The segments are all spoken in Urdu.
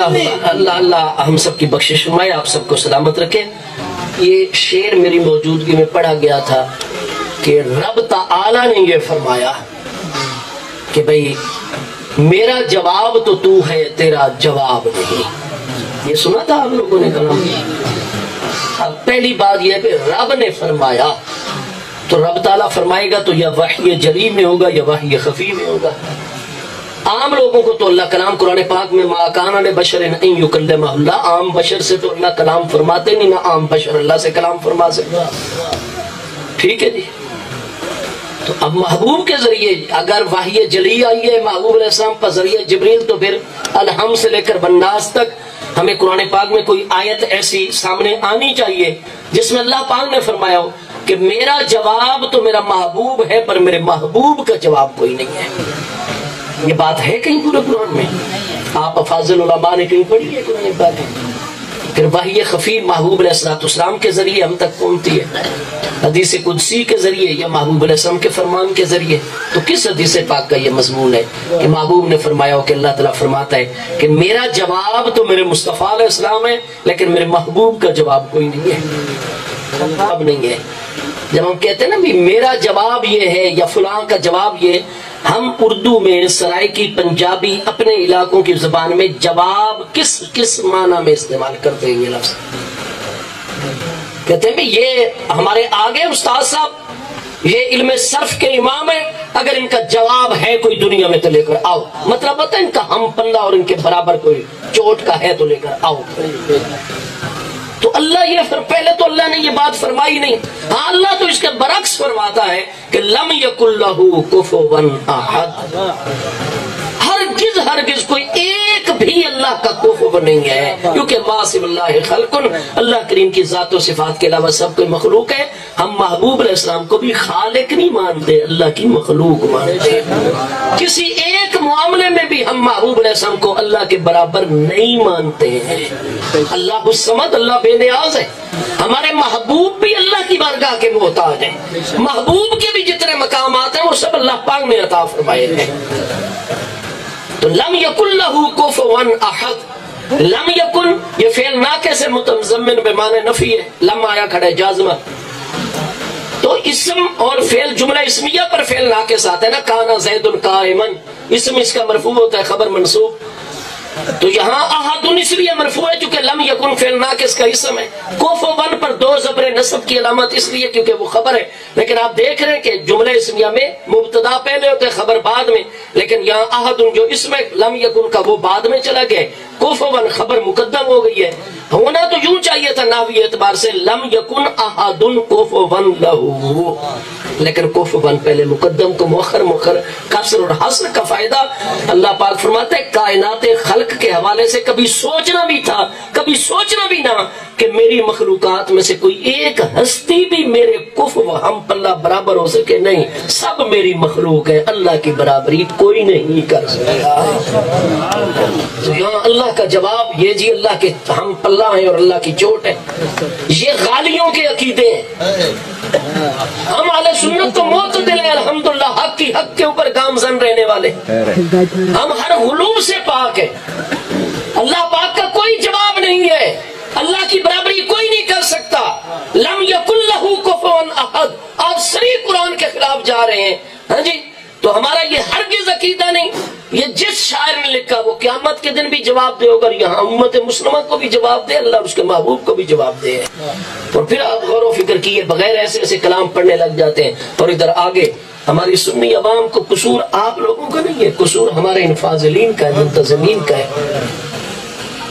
اللہ ہم سب کی بخشش فرمائے، آپ سب کو سلامت رکھے۔ یہ شعر میری موجودگی میں پڑھا گیا تھا کہ رب تعالی نے یہ فرمایا کہ بھئی میرا جواب تو تو ہے، تیرا جواب نہیں۔ یہ سنا تھا آپ لوگوں نے کلام؟ پہلی بات یہ ہے کہ رب نے فرمایا تو رب تعالیٰ فرمائے گا تو یا وحی جلی میں ہوگا یا وحی خفی میں ہوگا۔ عام لوگوں کو تو اللہ کلام قرآن پاک میں ما کان لبشر ان یکلمہ اللہ، عام بشر سے تو اللہ کلام فرماتے نہیں، نہ عام بشر اللہ سے کلام فرما سکتا۔ ٹھیک ہے جی، تو اب محبوب کے ذریعے اگر وحی جلی آئی ہے محبوب علیہ السلام پر ذریعہ جبریل، تو پھر الحم سے لے کر بناس تک ہمیں قرآن پاک میں کوئی آیت ایسی سامنے آنی چاہیے جس میں اللہ پاک نے فرمایا ہو کہ میرا جواب تو میرا محبوب ہے پر میرے محبوب کا جواب کوئی نہیں ہے۔ یہ بات ہے کہیں پورے قرآن میں؟ آپ افاضل العلماء نے کہیں پڑھی ہے قرآن پاک؟ پھر وحی خفی محبوب علیہ السلام کے ذریعے ہم تک پہنچتی ہے، حدیث قدسی کے ذریعے یا محبوب علیہ السلام کے فرمان کے ذریعے۔ تو کس حدیث پاک کا یہ مضمون ہے کہ محبوب نے فرمایا ہو کہ اللہ تعالیٰ فرماتا ہے کہ میرا جواب تو میرے مصطفیٰ علیہ السلام ہے لیکن میرے محبوب کا جواب کوئی نہیں ہے، جواب نہیں ہے۔ جب ہم کہتے ہیں نا بھی میرا جواب یہ ہے یا فلاں کا جواب یہ، ہم اردو میں سرائکی پنجابی اپنے علاقوں کی زبان میں جواب کس معنی میں استعمال کرتے ہیں؟ یہ لفظ کہتے ہیں یہ ہمارے آگے استاد صاحب یہ علم صرف کے امام ہیں، اگر ان کا جواب ہے کوئی دنیا میں تو لے کر آؤ۔ مطلب ہوتا ہے ان کا ہم پلہ اور ان کے برابر کوئی چوٹ کا ہے تو لے کر آؤ۔ تو اللہ یہ پہلے تو اللہ نے یہ بات فرمائی نہیں، ہاں اللہ تو اس کے برعکس فرماتا ہے کہ لم یکن لہ کفوا احد، ہرگز کوئی ایک بھی اللہ کا کفو نہیں ہے، کیونکہ ما سوی اللہ خلق، اللہ کریم کی ذات و صفات کے علاوہ سب کوئی مخلوق ہے۔ ہم محبوب علیہ السلام کو بھی خالق نہیں مانتے، اللہ کی مخلوق مانتے۔ کسی ایک معاملے میں بھی ہم محبوب علیہ السلام کو اللہ کے برابر نہیں مانتے ہیں۔ اللہ الصمد، اللہ بے نیاز ہے، ہمارے محبوب بھی اللہ کی بارگاہ کے محتاج ہیں، محبوب کے بھی جتنے مقامات ہیں وہ سب اللہ پاک نے عطا فرمائے ہیں۔ تو لم یکن لہ کفوا احد، لم یکن یہ فعل ناقص سے متضمن بمعنی نفی ہے، لم آیا کھڑا ہے جازمہ، تو اسم اور فعل جملہ اسمیہ پر فعل ناقص آتا ہے نا، کانا زید قائما، اسم اس کا مرفوع ہوتا ہے، خبر منصوب۔ تو یہاں احد اس لیے مرفوع ہے چونکہ لم یکن فعل ناقص کا اسم ہے، کفوا پر دو زبر نصب کی علامت اس لیے کیونکہ وہ خبر ہے، لیکن آپ دیکھ رہے ہیں کہ جملہ اسمیہ میں مبتدا پہلے ہوتے خبر بعد میں، لیکن یہاں احد جو اسم ہے لم یکن کا وہ بعد میں چلا گیا، کفوا خبر مقدم ہو گئی ہے۔ ہونا تو یوں چاہیے تھا نحوی اعتبار سے لم یکن احد کفوا لہ، لیکن کفوا پہلے مقدم کو مؤخر کسر اور حسر کا فائدہ اللہ پاک فرماتے ہیں کائنات خلق کے حوالے سے کبھی سوچنا بھی تھا، کبھی سوچنا بھی نہ کہ میری مخلوقات میں سے کوئی ایک ہستی بھی میرے کفو ہم پلہ برابر ہو سکے، نہیں، سب میری مخلوق ہے، اللہ کی برابری کوئی نہیں کر سکتا۔ تو یہاں اللہ کا جواب یہ جی اللہ کے ہم پلہ ہیں اور اللہ کی چوٹ ہے، یہ غالیوں کے عقیدے ہیں۔ ہم اہل سنت تو معتدل ہیں الحمدللہ، حق کی حق کے اوپر گامزن رہنے والے، ہم ہر غلو سے پاک ہیں، اللہ پاک کا کوئی جواب نہیں ہے، اللہ کی برابری کوئی نہیں کر سکتا۔ لم یکن لہ کفوا احد، آپ صریح قرآن کے خلاف جا رہے ہیں، ہاں جی، تو ہمارا یہ ہرگز عقیدہ نہیں۔ یہ جس شاعر نے لکھا وہ قیامت کے دن بھی جواب دے، اگر یہاں امت مسلمہ کو بھی جواب دے، اللہ اس کے محبوب کو بھی جواب دے۔ اور پھر آپ غور و فکر کیے بغیر ایسے ایسے کلام پڑھنے لگ جاتے ہیں، اور ادھر آگے ہماری سنی عوام کو قصور آپ لوگوں کا نہیں ہے، قصور ہمارے انفاضلین کا ہے، منتظمین کا ہے۔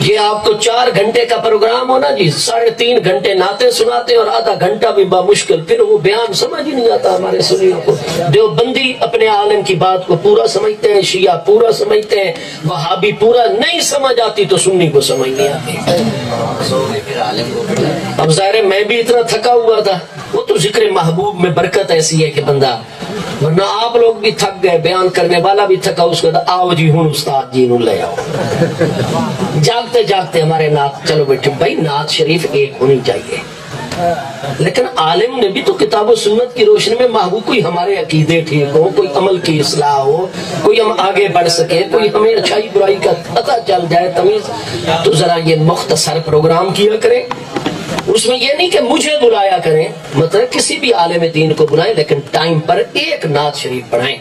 یہ آپ کو 4 گھنٹے کا پروگرام ہونا جی، 3.5 گھنٹے نعتیں سناتے ہیں اور آدھا گھنٹہ بھی بامشکل، پھر وہ بیان سمجھ ہی نہیں آتا ہمارے سنیوں کو۔ دیوبندی اپنے عالم کی بات کو پورا سمجھتے ہیں، شیعہ پورا سمجھتے ہیں، وہابی پورا نہیں سمجھ آتی تو سنی کو سمجھ نہیں آتی۔ اب ظاہر ہے میں بھی اتنا تھکا ہوا تھا، وہ تو ذکر محبوب میں برکت ایسی ہے کہ بندہ، ورنہ آپ لوگ بھی تھک گئے، بیان کرنے والا بھی تھکا، اس کو آؤ جی ہوں استاد جی نوں لے آؤ، جاگتے جاگتے ہمارے نعت، چلو بیٹھے بھائی نعت شریف ایک ہونی چاہیے، لیکن عالم نے بھی تو کتاب و سنت کی روشنی میں محبوب کوئی ہمارے عقیدے ٹھیک ہو، کوئی عمل کی اصلاح ہو، کوئی ہم آگے بڑھ سکے، کوئی ہمیں اچھائی برائی کا پتہ چل جائے تمیز، تو ذرا یہ مختصر پروگرام کیا کریں۔ اس میں یہ نہیں کہ مجھے بلایا کریں، مطلب کسی بھی عالم دین کو بلائیں، لیکن ٹائم پر ایک نعت شریف پڑھائیں۔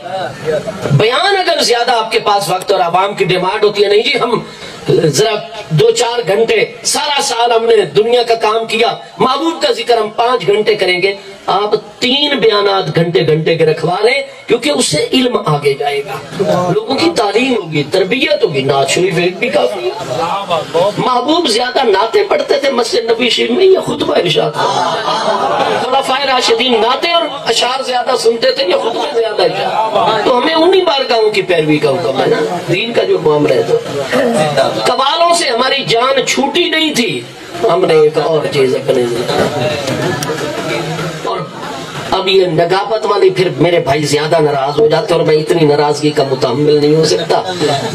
بیان اگر زیادہ آپ کے پاس وقت اور عوام کی ڈیمانڈ ہوتی ہے، نہیں جی ہم ذرا 2-4 گھنٹے، سارا سال ہم نے دنیا کا کام کیا، محبوب کا ذکر ہم 5 گھنٹے کریں گے، آپ 3 بیانات گھنٹے کے رکھوا لیں، کیونکہ اس سے علم آگے جائے گا، لوگوں کی تعلیم ہوگی، تربیت ہوگی۔ نعت شریف ایک بھی کافی ہے۔ محبوب زیادہ نعتیں پڑھتے تھے مسجد نبی شریف میں یا خطبہ ارشاد؟ خلفائے راشدین نعتیں اور اشعار زیادہ سنتے تھے یا خطبہ زیادہ ارشاد؟ تو ہمیں انہی بارگاہوں کی پیروی کا حکم ہے نا، دین کا جو معاملہ ہے۔ تو قوالوں سے ہماری جان چھوٹی نہیں تھی، ہم نے ایک اور چیز اپنے اور اب یہ نگاپت والی پھر میرے بھائی زیادہ ناراض ہو جاتے، اور میں اتنی ناراضگی کا متحمل نہیں ہو سکتا۔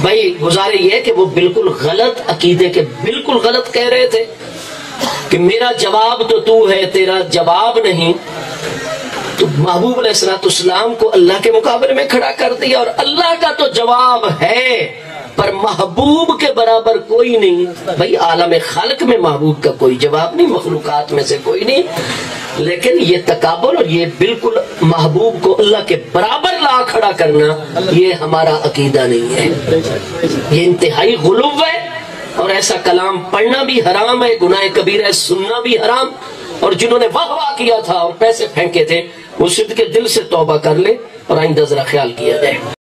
بھائی گزارے یہ کہ وہ بالکل غلط عقیدے کے بالکل غلط کہہ رہے تھے کہ میرا جواب تو ہے، تیرا جواب نہیں۔ تو محبوب علیہ السلام کو اللہ کے مقابلے میں کھڑا کر دیا، اور اللہ کا تو جواب ہے پر محبوب کے برابر کوئی نہیں۔ بھائی عالم خلق میں محبوب کا کوئی جواب نہیں، مخلوقات میں سے کوئی نہیں، لیکن یہ تکابر اور یہ بالکل محبوب کو اللہ کے برابر لا کھڑا کرنا، یہ ہمارا عقیدہ نہیں ہے، یہ انتہائی غلو ہے، اور ایسا کلام پڑھنا بھی حرام ہے، گناہ کبیرہ ہے، سننا بھی حرام۔ اور جنہوں نے واہ واہ کیا تھا اور پیسے پھینکے تھے، وہ صدق دل سے توبہ کر لے اور آئندہ ذرا خیال کیا جائے۔